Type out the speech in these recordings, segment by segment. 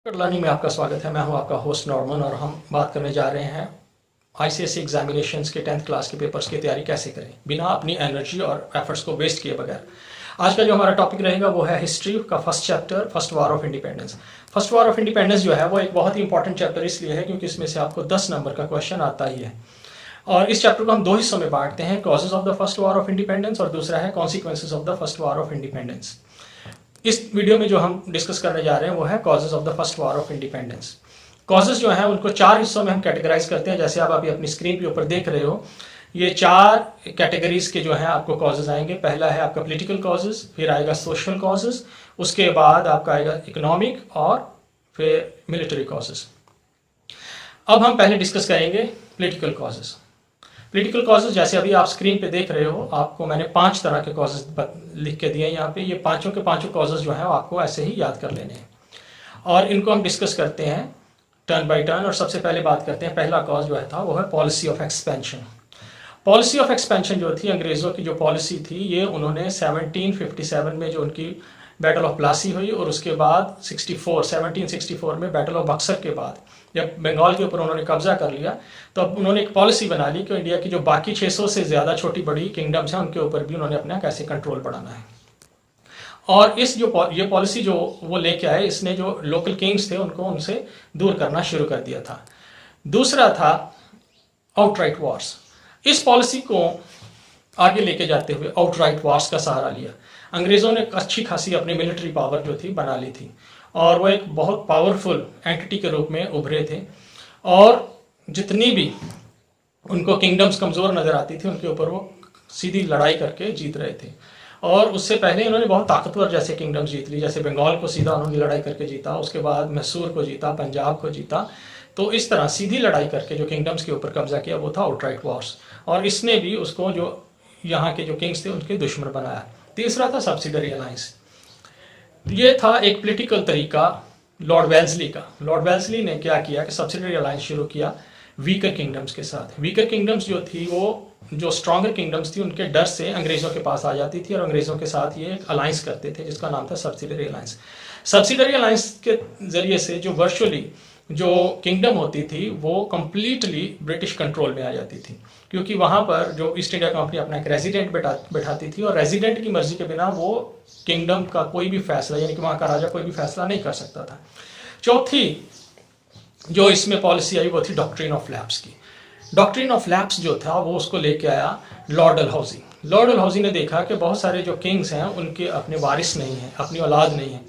Learning में आपका स्वागत है। मैं हूं आपका होस्ट नॉर्मन और हम बात करने जा रहे हैं आईसीएसई एग्जामिनेशंस के 10th क्लास के पेपर्स की तैयारी कैसे करें बिना अपनी एनर्जी और एफर्ट्स को वेस्ट किए बगैर। आज का जो हमारा टॉपिक रहेगा वो है हिस्ट्री का first chapter, first war of independence. First war of independence जो है वो एक बहुत ही इंपॉर्टेंट चैप्टर इसलिए है क्योंकि इसमें से आपको 10 नंबर का क्वेश्चन आता ही है। और इस चैप्टर को हम दो हिस्सों में बांटते हैं, causes of the first war of independence और दूसरा है consequences of the first war of independence. इस वीडियो में जो हम डिस्कस करने जा रहे हैं वो है causes of the first war of independence. Causes जो है उनको 4 हिस्सों में हम कैटेगराइज करते हैं, जैसे आप अभी अपनी स्क्रीन के ऊपर देख रहे हो। ये 4 कैटेगरीज के जो है आपको कॉजेज आएंगे। पहला है आपका पॉलिटिकल कॉजेज, फिर आएगा सोशल कॉजेज, उसके बाद आपका आएगा इकोनॉमिक और फिर मिलिट्री कॉजेज। अब हम पहले डिस्कस करेंगे पॉलिटिकल कॉजेज। पॉलिटिकल कॉजेज जैसे अभी आप स्क्रीन पे देख रहे हो, आपको मैंने 5 तरह के कॉजेज लिख के दिए हैं यहाँ पे। ये पांचों के पांचों कॉजेज जो है आपको ऐसे ही याद कर लेने हैं और इनको हम डिस्कस करते हैं टर्न बाय टर्न। और सबसे पहले बात करते हैं, पहला कॉज जो है था वो है policy of expansion. Policy of expansion जो थी, अंग्रेजों की जो पॉलिसी थी, ये उन्होंने 1757 में जो उनकी बैटल ऑफ प्लासी हुई और उसके बाद 1764 में बैटल ऑफ बक्सर के बाद जब बंगाल के ऊपर उन्होंने कब्जा कर लिया, तो अब उन्होंने एक पॉलिसी बना ली कि इंडिया की जो बाकी 600 से ज़्यादा छोटी बड़ी किंगडम्स हैं उनके ऊपर भी उन्होंने अपना कैसे कंट्रोल बढ़ाना है। और ये पॉलिसी जो वो लेके आए, इसने जो लोकल किंग्स थे उनको उनसे दूर करना शुरू कर दिया था। दूसरा था आउटराइट वॉर्स। इस पॉलिसी को आगे लेके जाते हुए आउटराइट वॉर्स का सहारा लिया। अंग्रेज़ों ने अच्छी खासी अपनी मिलिट्री पावर जो थी बना ली थी और वो एक बहुत पावरफुल एंटिटी के रूप में उभरे थे और जितनी भी उनको किंगडम्स कमज़ोर नज़र आती थी उनके ऊपर वो सीधी लड़ाई करके जीत रहे थे। और उससे पहले उन्होंने बहुत ताकतवर जैसे किंगडम्स जीत ली, जैसे बंगाल को सीधा उन्होंने लड़ाई करके जीता, उसके बाद मैसूर को जीता, पंजाब को जीता। तो इस तरह सीधी लड़ाई करके जो किंगडम्स के ऊपर कब्जा किया वो था आउटराइट वॉर्स। और इसने भी उसको जो यहाँ के जो किंग्स थे उनके दुश्मन बनाया। तीसरा था सब्सिडरी अलायंस। ये था एक पॉलिटिकल तरीका लॉर्ड वेल्सली का। लॉर्ड वेल्सली ने क्या किया कि सब्सिडरी अलायंस शुरू किया वीकर किंगडम्स के साथ। वीकर किंगडम्स जो थी वो जो स्ट्रॉन्गर किंगडम्स थी उनके डर से अंग्रेज़ों के पास आ जाती थी और अंग्रेज़ों के साथ ये एक अलायंस करते थे जिसका नाम था सब्सिडरी अलायंस। सब्सिडरी अलायंस के ज़रिए से जो वर्चुअली जो किंगडम होती थी वो कम्प्लीटली ब्रिटिश कंट्रोल में आ जाती थी, क्योंकि वहाँ पर जो ईस्ट इंडिया कंपनी अपना एक रेजिडेंट बैठाती थी और रेजिडेंट की मर्जी के बिना वो किंगडम का कोई भी फैसला, यानी कि वहाँ का राजा कोई भी फैसला नहीं कर सकता था। चौथी जो इसमें पॉलिसी आई वो थी डॉक्ट्रिन ऑफ लैप्स की। डॉक्ट्रिन ऑफ लैप्स जो था वो उसको लेके आया लॉर्ड डलहौजी। लॉर्ड डलहौजी ने देखा कि बहुत सारे जो किंग्स हैं उनके अपने वारिस नहीं हैं, अपनी औलाद नहीं है,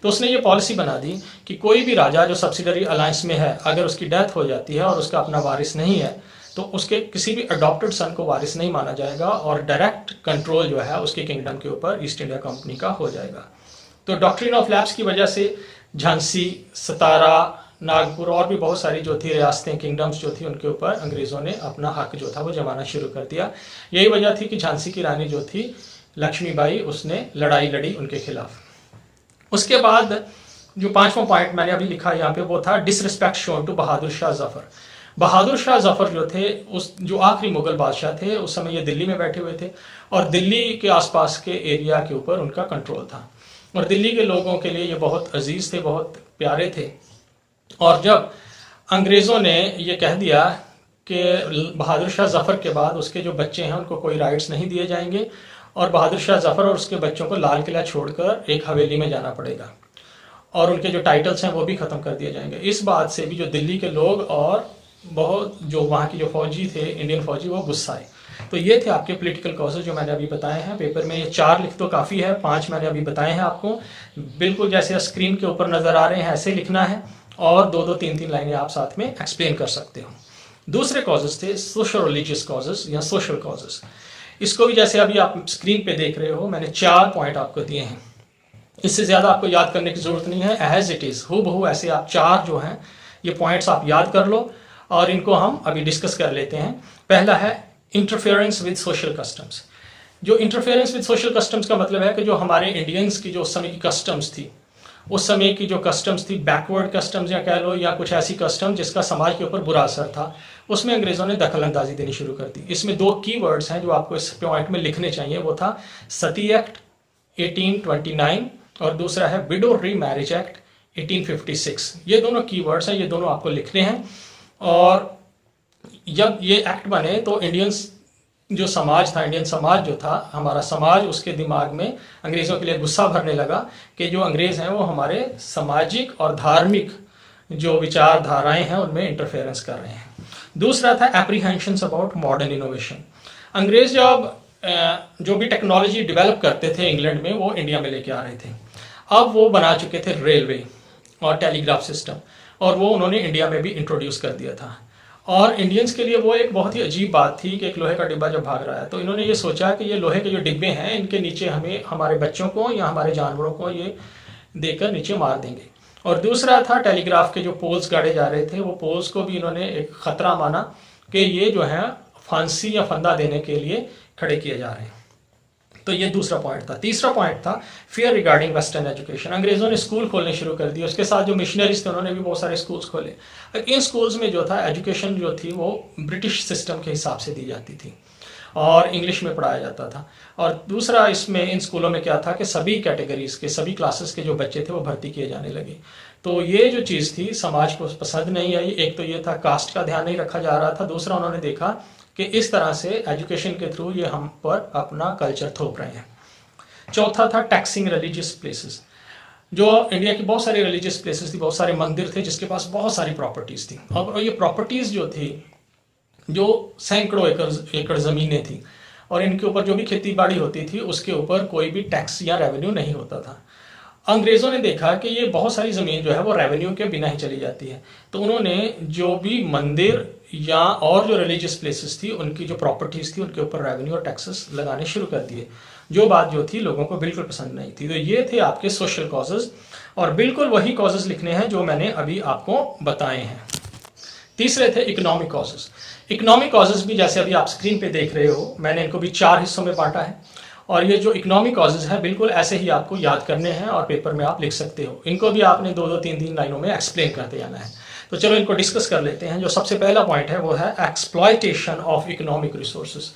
तो उसने ये पॉलिसी बना दी कि कोई भी राजा जो सब्सिडरी अलायंस में है, अगर उसकी डेथ हो जाती है और उसका अपना वारिस नहीं है तो उसके किसी भी अडॉप्टेड सन को वारिस नहीं माना जाएगा और डायरेक्ट कंट्रोल जो है उसके किंगडम के ऊपर ईस्ट इंडिया कंपनी का हो जाएगा। तो डॉक्ट्रिन ऑफ लैप्स की वजह से झांसी, सतारा, नागपुर और भी बहुत सारी जो थी रियासतें, किंगडम्स जो थी उनके ऊपर अंग्रेज़ों ने अपना हक जो था वो जमाना शुरू कर दिया। यही वजह थी कि झांसी की रानी जो थी लक्ष्मीबाई, उसने लड़ाई लड़ी उनके खिलाफ। उसके बाद जो 5वां पॉइंट मैंने अभी लिखा यहाँ पे वो था disrespect shown to Bahadur Shah Zafar. Bahadur Shah Zafar जो थे, उस जो आखिरी मुगल बादशाह थे, उस समय ये दिल्ली में बैठे हुए थे और दिल्ली के आसपास के एरिया के ऊपर उनका कंट्रोल था और दिल्ली के लोगों के लिए ये बहुत अजीज थे, बहुत प्यारे थे। और जब अंग्रेज़ों ने ये कह दिया कि बहादुर शाह जफर के बाद उसके जो बच्चे हैं उनको कोई राइट्स नहीं दिए जाएंगे और बहादुर शाह जफर और उसके बच्चों को लाल किला छोड़कर एक हवेली में जाना पड़ेगा और उनके जो टाइटल्स हैं वो भी ख़त्म कर दिए जाएंगे। इस बात से भी जो दिल्ली के लोग और बहुत जो वहाँ की जो फौजी थे, इंडियन फौजी, वो गुस्सा आए। तो ये थे आपके पॉलिटिकल कॉजेज जो मैंने अभी बताए हैं। पेपर में ये 4 लिख तो काफ़ी है, 5 मैंने अभी बताए हैं आपको। बिल्कुल जैसे स्क्रीन के ऊपर नज़र आ रहे हैं ऐसे लिखना है और 2-2, 3-3 लाइनें आप साथ में एक्सप्लेन कर सकते हो। दूसरे कॉजेज थे सोशल रिलीजियस कॉजेज या सोशल कॉजेज। इसको भी जैसे अभी आप स्क्रीन पे देख रहे हो, मैंने 4 पॉइंट आपको दिए हैं। इससे ज़्यादा आपको याद करने की ज़रूरत नहीं है, एज इट इज़ हूबहू ऐसे आप 4 जो हैं ये पॉइंट्स आप याद कर लो और इनको हम अभी डिस्कस कर लेते हैं। पहला है इंटरफेरेंस विद सोशल कस्टम्स। जो इंटरफेरेंस विद सोशल कस्टम्स का मतलब है कि जो हमारे इंडियंस की जो उस समय की कस्टम्स थी, उस समय की जो कस्टम्स थी, बैकवर्ड कस्टम्स या कह लो, या कुछ ऐसी कस्टम जिसका समाज के ऊपर बुरा असर था, उसमें अंग्रेज़ों ने दखल अंदाजी देनी शुरू कर दी। इसमें 2 कीवर्ड्स हैं जो आपको इस पॉइंट में लिखने चाहिए। वो था सती एक्ट 1829 और दूसरा है विडो री मैरिज एक्ट 1856। ये दोनों कीवर्ड्स हैं, ये दोनों आपको लिखने हैं। और जब ये एक्ट बने तो इंडियंस जो समाज था, इंडियन समाज जो था, हमारा समाज, उसके दिमाग में अंग्रेज़ों के लिए गुस्सा भरने लगा कि जो अंग्रेज़ हैं वो हमारे सामाजिक और धार्मिक जो विचारधाराएं हैं उनमें इंटरफेरेंस कर रहे हैं। दूसरा था एप्रीहेंशंस अबाउट मॉडर्न इनोवेशन। अंग्रेज़ जब जो भी टेक्नोलॉजी डेवलप करते थे इंग्लैंड में, वो इंडिया में लेके आ रहे थे। अब वो बना चुके थे रेलवे और टेलीग्राफ सिस्टम, और वो उन्होंने इंडिया में भी इंट्रोड्यूस कर दिया था। और इंडियंस के लिए वो एक बहुत ही अजीब बात थी कि एक लोहे का डिब्बा जब भाग रहा है, तो इन्होंने ये सोचा कि ये लोहे के जो डिब्बे हैं, इनके नीचे हमें हमारे बच्चों को या हमारे जानवरों को ये देकर नीचे मार देंगे। और दूसरा था टेलीग्राफ के जो पोल्स गाड़े जा रहे थे, वो पोल्स को भी इन्होंने एक ख़तरा माना कि ये जो है फांसी या फंदा देने के लिए खड़े किए जा रहे हैं। तो ये दूसरा पॉइंट था। तीसरा पॉइंट था फियर रिगार्डिंग वेस्टर्न एजुकेशन। अंग्रेज़ों ने स्कूल खोलने शुरू कर दिए, उसके साथ जो मिशनरीज थे उन्होंने भी बहुत सारे स्कूल्स खोले। इन स्कूल्स में जो था एजुकेशन जो थी वो ब्रिटिश सिस्टम के हिसाब से दी जाती थी और इंग्लिश में पढ़ाया जाता था। और दूसरा इसमें इन स्कूलों में क्या था कि सभी कैटेगरीज के, सभी क्लासेस के जो बच्चे थे वो भर्ती किए जाने लगे। तो ये जो चीज़ थी समाज को पसंद नहीं आई। एक तो ये था कास्ट का ध्यान नहीं रखा जा रहा था, दूसरा उन्होंने देखा कि इस तरह से एजुकेशन के थ्रू ये हम पर अपना कल्चर थोप रहे हैं। चौथा था टैक्सिंग रिलीजियस प्लेसेस। जो इंडिया की बहुत सारी रिलीजियस प्लेसेस थी, बहुत सारे मंदिर थे जिसके पास बहुत सारी प्रॉपर्टीज़ थी, और ये प्रॉपर्टीज़ जो थी, जो सैकड़ों एकड़ ज़मीनें थी, और इनके ऊपर जो भी खेती बाड़ी होती थी उसके ऊपर कोई भी टैक्स या रेवेन्यू नहीं होता था। अंग्रेज़ों ने देखा कि ये बहुत सारी ज़मीन जो है वो रेवेन्यू के बिना ही चली जाती है, तो उन्होंने जो भी मंदिर या और जो रिलीजियस प्लेसेस थी उनकी जो प्रॉपर्टीज़ थी उनके ऊपर रेवेन्यू और टैक्सेस लगाने शुरू कर दिए, जो बात जो थी लोगों को बिल्कुल पसंद नहीं थी। तो ये थे आपके सोशल कॉजेज़, और बिल्कुल वही कॉजेज़ लिखने हैं जो मैंने अभी आपको बताए हैं। तीसरे थे इकोनॉमिक कॉजेज़। इकोनॉमिक कॉजेज़ भी जैसे अभी आप स्क्रीन पे देख रहे हो, मैंने इनको भी 4 हिस्सों में बांटा है, और ये जो इकोनॉमिक कॉजेज़ हैं बिल्कुल ऐसे ही आपको याद करने हैं और पेपर में आप लिख सकते हो। इनको भी आपने 2-2, 3-3 लाइनों में एक्सप्लेन करते जाना है। तो चलो इनको डिस्कस कर लेते हैं। जो सबसे पहला पॉइंट है वो है एक्सप्लॉयटेशन ऑफ इकोनॉमिक रिसोर्सेज।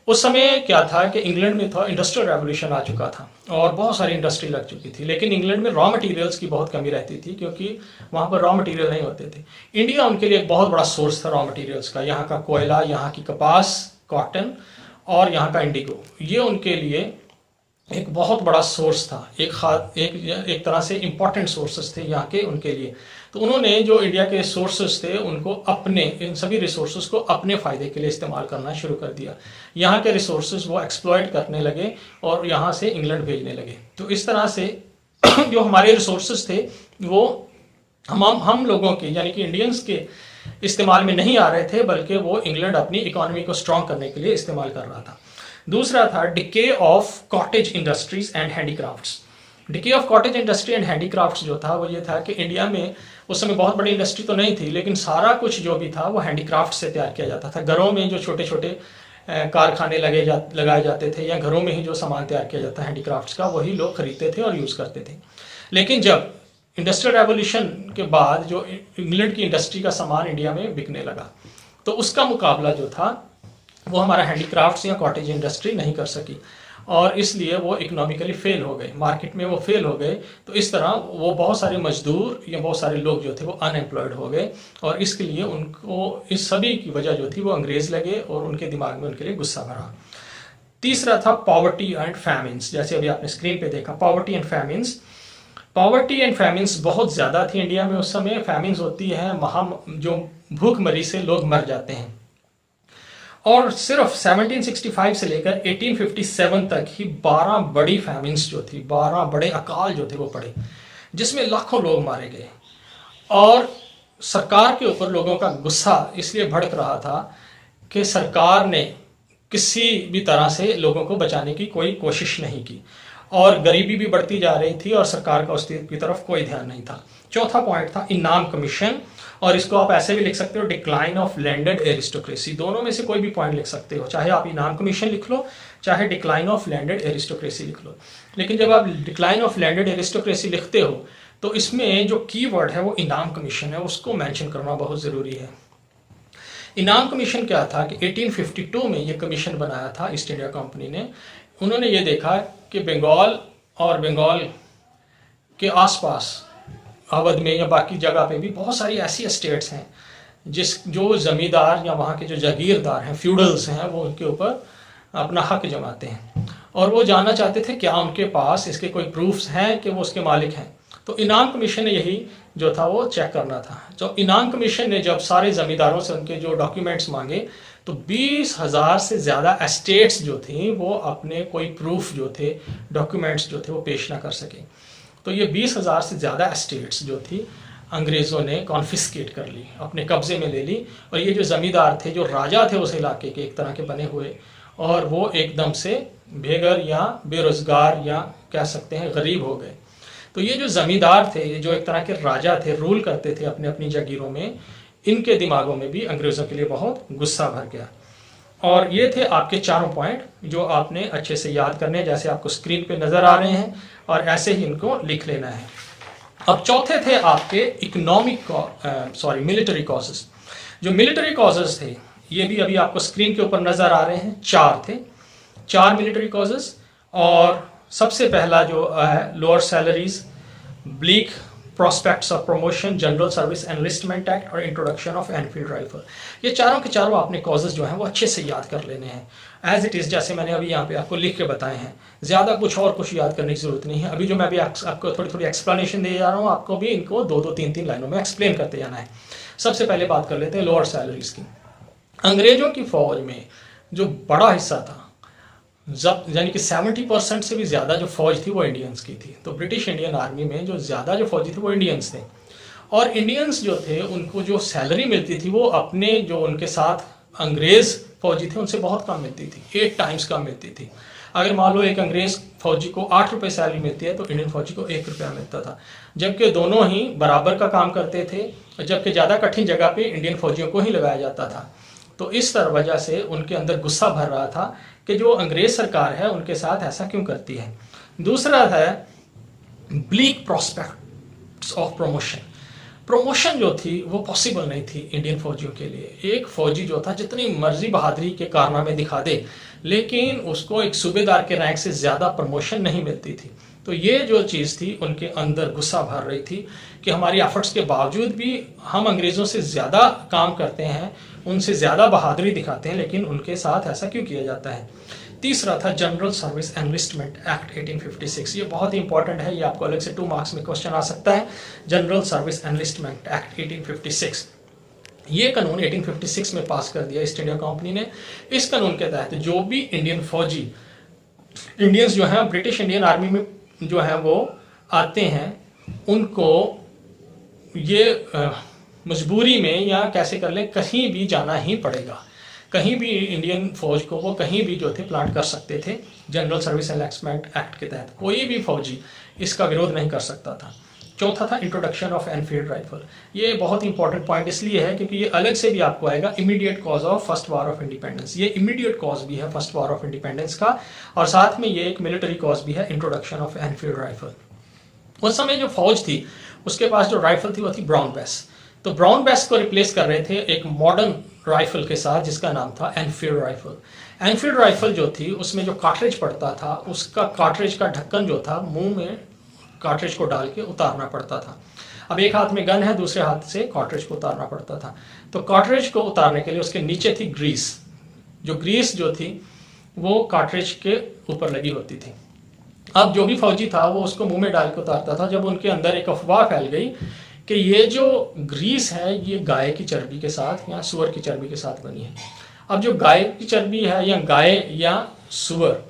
उस समय क्या था कि इंग्लैंड में था इंडस्ट्रियल रेवोल्यूशन आ चुका था और बहुत सारी इंडस्ट्री लग चुकी थी, लेकिन इंग्लैंड में रॉ मटेरियल्स की बहुत कमी रहती थी क्योंकि वहाँ पर रॉ मटेरियल नहीं होते थे। इंडिया उनके लिए एक बहुत बड़ा सोर्स था रॉ मटेरियल्स का। यहाँ का कोयला, यहाँ की कपास, कॉटन और यहाँ का इंडिगो, ये उनके लिए एक बहुत बड़ा सोर्स था, एक तरह से इम्पॉर्टेंट सोर्सेज थे यहाँ के उनके लिए। तो उन्होंने जो इंडिया के सोर्सेज थे उनको अपने, इन सभी रिसोर्सेज को अपने फ़ायदे के लिए इस्तेमाल करना शुरू कर दिया। यहाँ के रिसोर्सेज वो एक्सप्लॉयट करने लगे और यहाँ से इंग्लैंड भेजने लगे। तो इस तरह से जो हमारे रिसोर्सेज थे वो हम लोगों के, यानी कि इंडियंस के इस्तेमाल में नहीं आ रहे थे, बल्कि वो इंग्लैंड अपनी इकोनॉमी को स्ट्रॉन्ग करने के लिए इस्तेमाल कर रहा था। दूसरा था decay of cottage industries and handicrafts. Decay of cottage industry and handicrafts जो था वो ये था कि इंडिया में उस समय बहुत बड़ी इंडस्ट्री तो नहीं थी, लेकिन सारा कुछ जो भी था वो हैंडीक्राफ्ट से तैयार किया जाता था। घरों में जो छोटे छोटे कारखाने लगाए जाते थे या घरों में ही जो सामान तैयार किया जाता है हैंडीक्राफ्ट्स का, वही लोग खरीदते थे और यूज़ करते थे। लेकिन जब इंडस्ट्रियल रेवोल्यूशन के बाद जो इंग्लैंड की इंडस्ट्री का सामान इंडिया में बिकने लगा, तो उसका मुकाबला जो था वो हमारा हैंडीक्राफ्ट्स या कॉटेज इंडस्ट्री नहीं कर सकी, और इसलिए वो इकोनॉमिकली फेल हो गए, मार्केट में वो फेल हो गए। तो इस तरह वो बहुत सारे मजदूर या बहुत सारे लोग जो थे वो अनएम्प्लॉयड हो गए, और इसके लिए उनको, इस सभी की वजह जो थी वो अंग्रेज़ लगे और उनके दिमाग में उनके लिए गुस्सा भरा। तीसरा था पॉवर्टी एंड फैमिन्स। जैसे अभी आपने स्क्रीन पे देखा, poverty and famines. Poverty and famines बहुत ज़्यादा थी इंडिया में उस समय। फैमिन्स होती है जो भूखमरी से लोग मर जाते हैं, और सिर्फ 1765 से लेकर 1857 तक ही 12 बड़ी फैमिन्स जो थी, 12 बड़े अकाल जो थे वो पड़े, जिसमें लाखों लोग मारे गए। और सरकार के ऊपर लोगों का गुस्सा इसलिए भड़क रहा था कि सरकार ने किसी भी तरह से लोगों को बचाने की कोई कोशिश नहीं की, और गरीबी भी बढ़ती जा रही थी और सरकार का उसकी तरफ कोई ध्यान नहीं था। चौथा पॉइंट था इनाम कमीशन, और इसको आप ऐसे भी लिख सकते हो डिक्लाइन ऑफ लैंडेड एरिस्टोक्रेसी। दोनों में से कोई भी पॉइंट लिख सकते हो, चाहे आप इनाम कमीशन लिख लो, चाहे डिक्लाइन ऑफ लैंडेड एरिस्टोक्रेसी लिख लो। लेकिन जब आप डिक्लाइन ऑफ लैंडेड एरिस्टोक्रेसी लिखते हो तो इसमें जो कीवर्ड है वो इनाम कमीशन है, उसको मेंशन करना बहुत ज़रूरी है। इनाम कमीशन क्या था कि 1852 में ये कमीशन बनाया था ईस्ट इंडिया कंपनी ने। उन्होंने ये देखा कि बंगाल और बंगाल के आसपास अवध में या बाकी जगह पे भी बहुत सारी ऐसी स्टेट्स हैं जो ज़मींदार या वहाँ के जो जागीरदार हैं, फ्यूडल्स हैं, वो उनके ऊपर अपना हक जमाते हैं और वो जानना चाहते थे क्या उनके पास इसके कोई प्रूफ्स हैं कि वो उसके मालिक हैं। तो इनाम कमीशन ने यही जो था वो चेक करना था। जो इनाम कमीशन ने जब सारे ज़मींदारों से उनके जो डॉक्यूमेंट्स मांगे तो 20,000 से ज़्यादा एस्टेट्स जो थी वो अपने कोई प्रूफ जो थे, डॉक्यूमेंट्स जो थे वो पेश ना कर सके। तो ये 20,000 से ज़्यादा एस्टेट्स जो थी अंग्रेज़ों ने कॉन्फिस्केट कर ली, अपने कब्ज़े में ले ली। और ये जो ज़मींदार थे, जो राजा थे उस इलाके के एक तरह के बने हुए, और वो एकदम से बेघर या बेरोज़गार या कह सकते हैं गरीब हो गए। तो ये जो ज़मींदार थे, ये जो एक तरह के राजा थे, रूल करते थे अपने अपनी जागीरों में, इनके दिमागों में भी अंग्रेज़ों के लिए बहुत गुस्सा भर गया। और ये थे आपके चारों पॉइंट जो आपने अच्छे से याद करने, जैसे आपको स्क्रीन पे नज़र आ रहे हैं, और ऐसे ही इनको लिख लेना है। अब चौथे थे आपके मिलिट्री कॉजेस। जो मिलिट्री कॉजेस थे ये भी अभी आपको स्क्रीन के ऊपर नज़र आ रहे हैं, 4 थे, 4 मिलिट्री कॉजेस। और सबसे पहला जो है lower salaries, bleak prospects of promotion, general service enlistment act और इंट्रोडक्शन ऑफ एनफील्ड राइफल। ये चारों के चारों आपने कॉजेज जो हैं वो अच्छे से याद कर लेने हैं एज इट इज़, जैसे मैंने अभी यहाँ पे आपको लिख के बताए हैं। ज़्यादा कुछ याद करने की ज़रूरत नहीं है। अभी जो मैं भी आपको थोड़ी थोड़ी एक्सप्लेनेशन दे जा रहा हूँ, आपको भी इनको 2-2, 3-3 लाइनों में एक्सप्लेन करते जाना है। सबसे पहले बात कर लेते हैं लोअर सैलरीज की। अंग्रेज़ों की फ़ौज में जो बड़ा हिस्सा था, यानी कि 70% से भी ज़्यादा जो फ़ौज थी वो इंडियंस की थी। तो ब्रिटिश इंडियन आर्मी में जो ज़्यादा जो फ़ौजी थे वो इंडियंस थे। और इंडियंस जो थे उनको जो सैलरी मिलती थी वो अपने जो उनके साथ अंग्रेज़ फ़ौजी थे उनसे बहुत कम मिलती थी, 8 टाइम्स कम मिलती थी। अगर मान लो एक अंग्रेज़ फ़ौजी को 8 रुपये सैलरी मिलती है तो इंडियन फ़ौजी को 1 रुपया मिलता था, जबकि दोनों ही बराबर का काम करते थे, जबकि ज़्यादा कठिन जगह पे इंडियन फ़ौजियों को ही लगाया जाता था। तो इस तरह वजह से उनके अंदर गुस्सा भर रहा था कि जो अंग्रेज़ सरकार है उनके साथ ऐसा क्यों करती है। दूसरा है ब्लीक प्रोस्पेक्ट्स ऑफ प्रमोशन जो थी वो पॉसिबल नहीं थी इंडियन फौजियों के लिए। एक फौजी जो था जितनी मर्जी बहादुरी के कारनामे दिखा दे, लेकिन उसको एक सूबेदार के रैंक से ज़्यादा प्रमोशन नहीं मिलती थी। तो ये जो चीज़ थी उनके अंदर गुस्सा भर रही थी कि हमारी एफर्ट्स के बावजूद भी हम अंग्रेज़ों से ज़्यादा काम करते हैं, उनसे ज़्यादा बहादुरी दिखाते हैं, लेकिन उनके साथ ऐसा क्यों किया जाता है। तीसरा था जनरल सर्विस एनलिस्टमेंट एक्ट 1856। ये बहुत ही इंपॉर्टेंट है, ये आपको अलग से 2 मार्क्स में क्वेश्चन आ सकता है। जनरल सर्विस एनलिस्टमेंट एक्ट 1856, ये कानून 1856 में पास कर दिया ईस्ट इंडिया कंपनी ने। इस कानून के तहत जो भी इंडियन फौजी, इंडियंस जो हैं ब्रिटिश इंडियन आर्मी में जो है वो आते हैं, उनको ये मजबूरी में या कैसे कर लें, कहीं भी जाना ही पड़ेगा। कहीं भी इंडियन फौज को वो कहीं भी जो थे प्लांट कर सकते थे जनरल सर्विस एनलिस्टमेंट एक्ट के तहत। कोई भी फौजी इसका विरोध नहीं कर सकता था। चौथा था इंट्रोडक्शन ऑफ एनफील्ड राइफल। ये बहुत इंपॉर्टेंट पॉइंट इसलिए है क्योंकि ये अलग से भी आपको आएगा, immediate cause of first war of independence. ये इमीडिएट कॉज भी है फर्स्ट वॉर ऑफ इंडिपेंडेंस का, और साथ में ये एक मिलिट्री कॉज भी है, इंट्रोडक्शन ऑफ एनफील्ड राइफल। उस समय जो फौज थी उसके पास जो राइफल थी वो थी ब्राउन बेस। तो ब्राउन बेस को रिप्लेस कर रहे थे एक मॉडर्न राइफल के साथ जिसका नाम था एनफील्ड राइफल। एनफील्ड राइफल जो थी उसमें जो कार्ट्रिज पड़ता था, उसका कार्ट्रिज का ढक्कन जो था मुंह में कार्ट्रिज को डाल के उतारना पड़ता था। अब एक हाथ में गन है, दूसरे हाथ से कार्ट्रिज को उतारना पड़ता था। तो कार्ट्रिज को उतारने के लिए उसके नीचे थी ग्रीस। जो ग्रीस जो थी वो कार्ट्रिज के ऊपर लगी होती थी। अब जो भी फौजी था वो उसको मुंह में डाल के उतारता था। जब उनके अंदर एक अफवाह फैल गई कि ये जो ग्रीस है ये गाय की चर्बी के साथ या सूअर की चर्बी के साथ बनी है। अब जो गाय की चर्बी है या गाय या सूअर,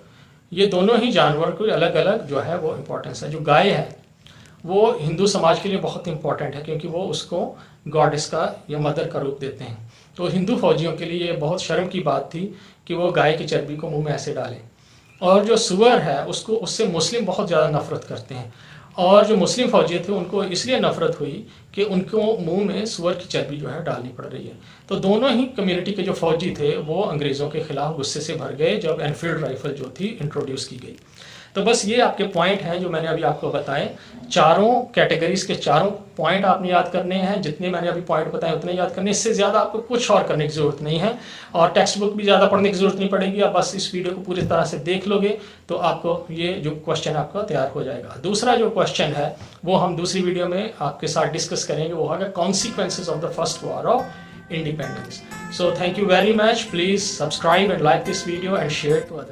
ये दोनों ही जानवर को अलग अलग जो है वो इम्पोर्टेंस है। जो गाय है वो हिंदू समाज के लिए बहुत इंपॉर्टेंट है क्योंकि वो उसको गॉडेस का या मदर का रूप देते हैं। तो हिंदू फौजियों के लिए ये बहुत शर्म की बात थी कि वो गाय की चर्बी को मुंह में ऐसे डालें। और जो सूअर है उसको, उससे मुस्लिम बहुत ज़्यादा नफरत करते हैं, और जो मुस्लिम फौजी थे उनको इसलिए नफरत हुई कि उनको मुंह में सूअर की चर्बी जो है डालनी पड़ रही है। तो दोनों ही कम्युनिटी के जो फौजी थे वो अंग्रेज़ों के खिलाफ गुस्से से भर गए जब एनफील्ड राइफल जो थी इंट्रोड्यूस की गई। तो बस ये आपके पॉइंट हैं जो मैंने अभी आपको बताए। चारों कैटेगरीज के चारों पॉइंट आपने याद करने हैं, जितने मैंने अभी पॉइंट बताए उतने याद करने, इससे ज़्यादा आपको कुछ और करने की ज़रूरत नहीं है, और टेक्स्ट बुक भी ज़्यादा पढ़ने की ज़रूरत नहीं पड़ेगी। आप बस इस वीडियो को पूरी तरह से देख लोगे तो आपको ये जो क्वेश्चन आपका तैयार हो जाएगा। दूसरा जो क्वेश्चन है वो हम दूसरी वीडियो में आपके साथ डिस्कस करेंगे, वो होगा consequences of the first war of independence. So thank you very much. Please subscribe and like this video and share it to others.